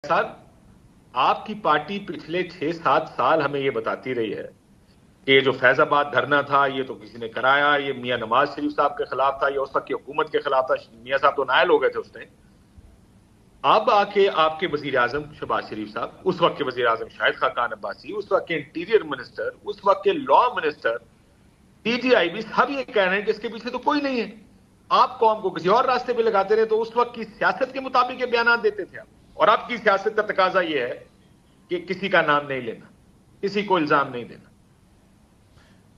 صاحب، آپ کی پارٹی پچھلے 6-7 سال ہمیں یہ بتاتی رہی ہے کہ یہ جو فیض آباد دھرنا تھا یہ تو کسی نے کرایا، یہ میاں نواز شریف صاحب کے خلاف تھا، یہ اس وقت کی حکومت کے خلاف تھا، میاں صاحب تو نائل ہو گئے تھے اس ٹائم۔ اب آ کے آپ کے وزیر اعظم شہباز شریف صاحب، اس وقت کے وزیر اعظم شاہد خاقان عباسی، اس وقت کے انٹیریئر منسٹر، اس وقت کے لا منسٹر، ڈی جی آئی بھی، سب یہ کہہ رہے ہیں کہ اس کے پیچھے تو کوئی نہیں ہے، آپ قوم کو کسی اور راستے پہ لگاتے رہے۔ تو اس وقت کی سیاست کے مطابق یہ بیانات دیتے تھے آپ، اور اب کی سیاست کا تقاضا یہ ہے کہ کسی کا نام نہیں لینا، کسی کو الزام نہیں دینا۔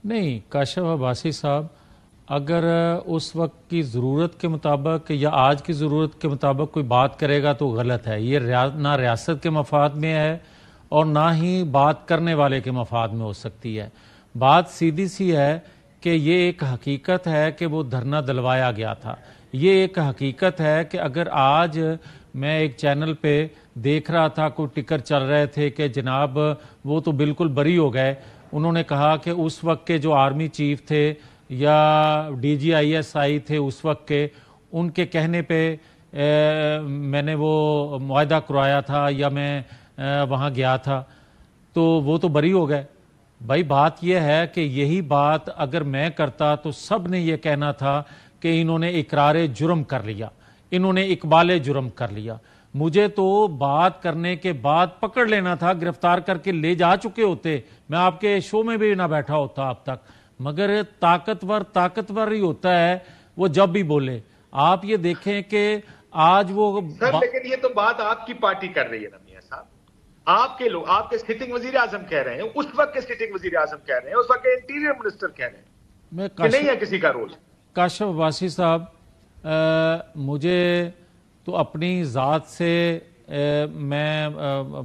نہیں کاشف عباسی صاحب، اگر اس وقت کی ضرورت کے مطابق یا آج کی ضرورت کے مطابق کوئی بات کرے گا تو غلط ہے۔ یہ نہ ریاست کے مفاد میں ہے اور نہ ہی بات کرنے والے کے مفاد میں ہو سکتی ہے۔ بات سیدھی سی ہے کہ یہ ایک حقیقت ہے کہ وہ دھرنا دلوایا گیا تھا۔ یہ ایک حقیقت ہے کہ اگر آج میں ایک چینل پہ دیکھ رہا تھا، کوئی ٹکر چل رہے تھے کہ جناب وہ تو بالکل بری ہو گئے، انہوں نے کہا کہ اس وقت کے جو آرمی چیف تھے یا D G I S I تھے اس وقت کے، ان کے کہنے پہ میں نے وہ معاہدہ کروایا تھا یا میں وہاں گیا تھا، تو وہ تو بری ہو گئے۔ بھائی بات یہ ہے کہ یہی بات اگر میں کرتا تو سب نے یہ کہنا تھا کہ انہوں نے اقرار جرم کر لیا، انہوں نے اقبال جرم کر لیا۔ مجھے تو بات کرنے کے بعد پکڑ لینا تھا، گرفتار کر کے لے جا چکے ہوتے، میں آپ کے شو میں بھی نہ بیٹھا ہوتا اب تک۔ مگر طاقتور ہی ہوتا ہے وہ جب بھی بولے۔ آپ یہ دیکھیں کہ آج وہ سر لیکن یہ تو بات آپ کی پارٹی کر رہی ہے نا میاں صاحب، آپ کے لوگ، آپ کے سٹنگ وزیر اعظم کہہ رہے ہیں، اس وقت کے سٹنگ وزیر اعظم کہہ رہے ہیں، اس وقت کے انٹیریئر منسٹر کہہ رہے ہیں کہ نہیں ہے کسی کا رول۔ کاشف عباسی صاحب، مجھے تو اپنی ذات سے میں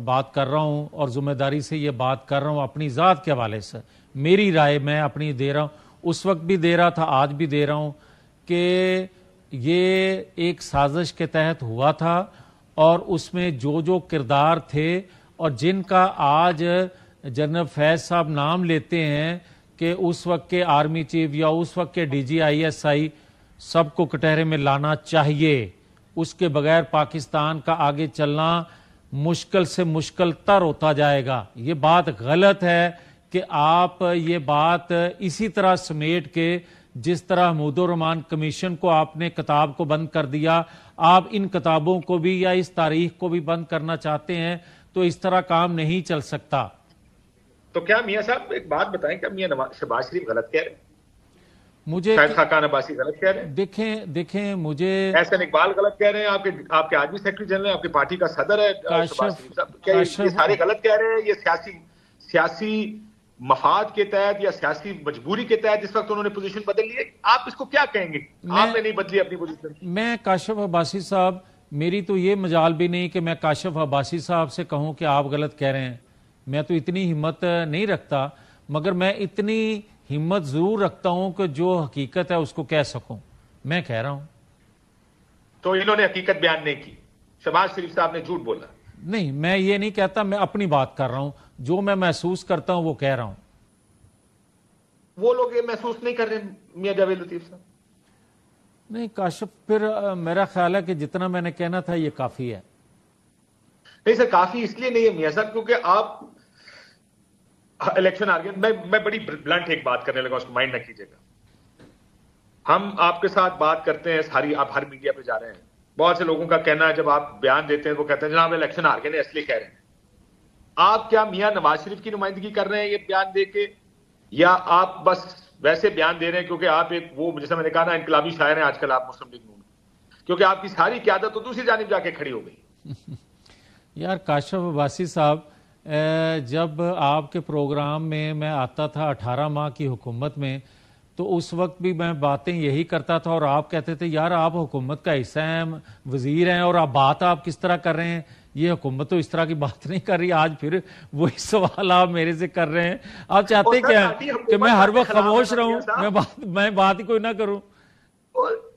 بات کر رہا ہوں اور ذمہ داری سے یہ بات کر رہا ہوں اپنی ذات کے حوالے سے۔ میری رائے میں اپنی دے رہا ہوں، اس وقت بھی دے رہا تھا، آج بھی دے رہا ہوں کہ یہ ایک سازش کے تحت ہوا تھا، اور اس میں جو کردار تھے اور جن کا آج جنرل فیض صاحب نام لیتے ہیں کہ اس وقت کے آرمی چیف یا اس وقت کے D G I S I, سب کو کٹہرے میں لانا چاہیے۔ اس کے بغیر پاکستان کا آگے چلنا مشکل سے مشکل تر ہوتا جائے گا۔ یہ بات غلط ہے کہ آپ یہ بات اسی طرح سمیٹ کے، جس طرح حمود الرحمان کمیشن کو آپ نے کتاب کو بند کر دیا، آپ ان کتابوں کو بھی یا اس تاریخ کو بھی بند کرنا چاہتے ہیں، تو اس طرح کام نہیں چل سکتا۔ تو کیا میاں صاحب ایک بات بتائیں، کیا میاں شہباز شریف غلط کہہ رہے ہیں؟ مجھے شاہد خاقان عباسی غلط کہہ رہے ہیں؟ دیکھیں مجھے احسن اقبال غلط کہہ رہے ہیں، آپ کے آرمی سیکرٹری جنرل، آپ کی پارٹی کا صدر ہے شہباز شریف صاحب، کیا یہ سارے غلط کہہ رہے ہیں؟ یہ سیاسی مفاد کے تحت یا سیاسی مجبوری کے تحت اس وقت انہوں نے پوزیشن بدل لی ہے؟ آپ اس کو کیا کہیں گے؟ آپ نے نہیں بدلی اپنی پوزیشن۔ میں کاشف عباسی صاحب، میری تو یہ مجال بھی نہیں کہ میں کاشف عباسی صاحب سے کہوں کہ آپ غلط کہہ رہے ہیں، میں تو اتنی ہمت نہیں رکھتا، مگر میں اتنی ہمت ضرور رکھتا ہوں کہ جو حقیقت ہے اس کو کہہ سکوں، میں کہہ رہا ہوں۔ تو انہوں نے حقیقت بیان نہیں کی، شہباز شریف صاحب نے جھوٹ بولا؟ نہیں، میں یہ نہیں کہتا، میں اپنی بات کر رہا ہوں، جو میں محسوس کرتا ہوں وہ کہہ رہا ہوں۔ وہ لوگ یہ محسوس نہیں کر رہے میاں جاوید لطیف صاحب؟ نہیں کاشف، پھر میرا خیال ہے کہ جتنا میں نے کہنا تھا یہ کافی ہے۔ نہیں سر، کافی اس لیے نہیں ہے میاں صاحب کیونکہ آپ الیکشن آ گئے۔ میں بڑی بلنٹ ایک بات کرنے لگا، اس کو مائنڈ نہ کیجیے گا۔ ہم آپ کے ساتھ بات کرتے ہیں، آپ ہر میڈیا پہ جا رہے ہیں، بہت سے لوگوں کا کہنا ہے جب آپ بیان دیتے ہیں وہ کہتے ہیں جناب الیکشن ہار گئے، اس لیے کہہ رہے ہیں۔ آپ کیا میاں نواز شریف کی نمائندگی کر رہے ہیں یہ بیان دے کے، یا آپ بس ویسے بیان دے رہے ہیں کیونکہ آپ ایک وہ، جیسے میں نے کہا نا، انقلابی شاعر ہیں آج کل آپ مسلم لیگ نون، کیونکہ آپ کی ساری قیادت تو دوسری جانب جا کے کھڑی ہو گئی؟ یار کاشف عباسی صاحب، جب آپ کے پروگرام میں میں آتا تھا 18 ماہ کی حکومت میں، تو اس وقت بھی میں باتیں یہی کرتا تھا، اور آپ کہتے تھے یار آپ حکومت کا حصہ ہیں، وزیر ہیں، اور آپ کس طرح کر رہے ہیں؟ یہ حکومت تو اس طرح کی بات نہیں کر رہی۔ آج پھر وہی سوال آپ میرے سے کر رہے ہیں۔ آپ چاہتے کیا کہ میں ہر وقت خاموش رہوں، میں بات ہی کوئی نہ کروں؟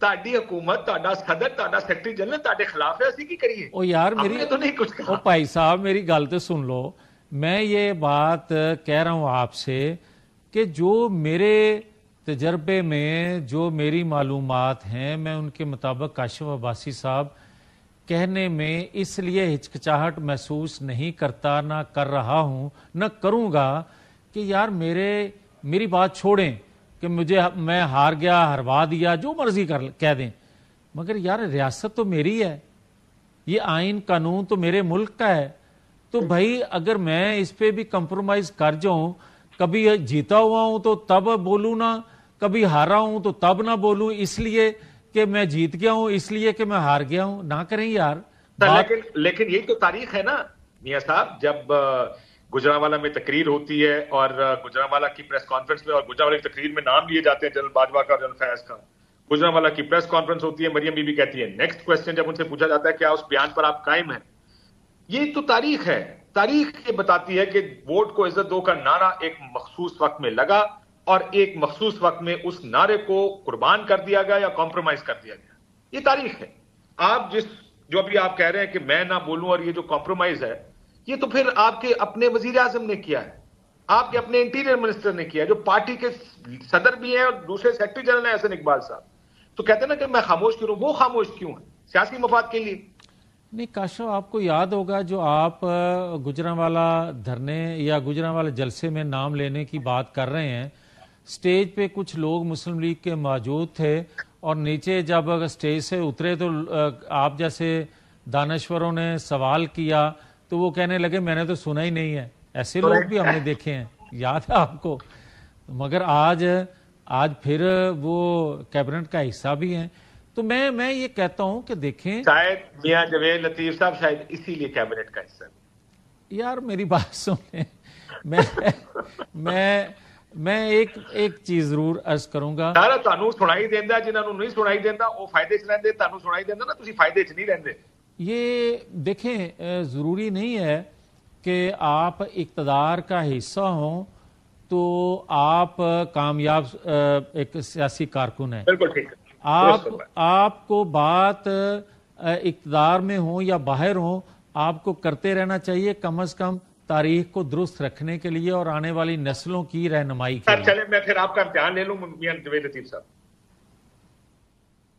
تاڑی حکومت، تاڑا صدر، تاڑا سیکرٹری جنرل تاڑے خلاف ہے، اسی کی کریے۔ او یار ہم نے تو نہیں کچھ کہا۔ بھائی صاحب میری گل تو سن لو، میں یہ بات کہہ رہا ہوں آپ سے کہ جو میرے تجربے میں، جو میری معلومات ہیں، میں ان کے مطابق کاشف عباسی صاحب کہنے میں اس لیے ہچکچاہٹ محسوس نہیں کرتا، نہ کر رہا ہوں، نہ کروں گا کہ یار میری بات چھوڑیں کہ میں ہار گیا، ہروا دیا، جو مرضی کہہ دیں، مگر یار ریاست تو میری ہے، یہ آئین قانون تو میرے ملک کا ہے، تو بھائی اگر میں اس پہ بھی کمپرومائز کر جاؤں، کبھی جیتا ہوا ہوں تو تب بولوں نہ، کبھی ہارا ہوں تو تب نہ بولوں اس لیے کہ میں جیت گیا ہوں، اس لیے کہ میں ہار گیا ہوں، نہ کریں یار لیکن یہی تو تاریخ ہے نا میاں صاحب، جب گجرانوالہ میں تقریر ہوتی ہے اور گجرانوالہ کی پریس کانفرنس میں، اور گجرانوالہ کی تقریر میں نام لیے جاتے ہیں جنرل باجوہ کا اور جنرل فیاض کا، گجرانوالہ کی پریس کانفرنس ہوتی ہے، مریم بی بی کہتی ہے نیکسٹ کوسچن، جب ان سے پوچھا جاتا ہے کیا اس بیان پر آپ قائم ہیں؟ یہ تو تاریخ ہے، تاریخ یہ بتاتی ہے کہ ووٹ کو عزت دو کا نعرہ ایک مخصوص وقت میں لگا اور ایک مخصوص وقت میں اس نعرے کو قربان کر دیا گیا یا کمپرومائز کر دیا گیا، یہ تاریخ ہے۔ آپ جو ابھی آپ کہہ رہے ہیں کہ میں نہ بولوں اور یہ جو کمپرومائز ہے، یہ تو پھر آپ کے اپنے وزیر اعظم نے کیا ہے، آپ کے اپنے انٹیریئر منسٹر نے کیا ہے، جو پارٹی کے صدر بھی ہیں اور دوسرے سیکرٹری جنرل ہیں احسن اقبال صاحب، تو کہتے ہیں نا کہ میں خاموش کیوں ہوں، وہ خاموش کیوں ہیں؟ سیاسی مفاد کے لیے۔ نہیں کاشف، آپ کو یاد ہوگا جو آپ گجرانوالہ دھرنے یا گجرانوالہ جلسے میں نام لینے کی بات کر رہے ہیں، سٹیج پہ کچھ لوگ مسلم لیگ کے موجود تھے اور نیچے جب سٹیج سے اترے تو آپ جیسے دانشوروں نے سوال کیا تو وہ کہنے لگے میں نے تو سنا ہی نہیں ہے، ایسے لوگ بھی ہم نے دیکھے ہیں، یاد ہے آپ کو؟ مگر آج پھر وہ کیبنٹ کا حصہ بھی ہیں، تو میں یہ کہتا ہوں کہ دیکھیں، شاید میاں جوید لطیف صاحب شاید اسی لیے کیبنٹ کا حصہ ہے۔ یار میری بات سنیں، میں ایک چیز ضرور عرض کروں گا، سارا تانوں سنائی دیندہ، جنہاں نوں نہیں سنائی دیندہ وہ فائدے چ رہندے، تانوں سنائی دیندہ نا تسی فائدے چ نہیں رہندے۔ یہ دیکھیں ضروری نہیں ہے کہ آپ اقتدار کا حصہ ہوں تو آپ کامیاب ایک سیاسی کارکن ہیں۔ بالکل ٹھیک ہے، آپ کو بات اقتدار میں ہوں یا باہر ہوں، آپ کو کرتے رہنا چاہیے، کم از کم تاریخ کو درست رکھنے کے لیے اور آنے والی نسلوں کی رہنمائی کے لیے۔ چلیں میں پھر آپ کا امتحان لے لوں میاں جوید لطیف صاحب۔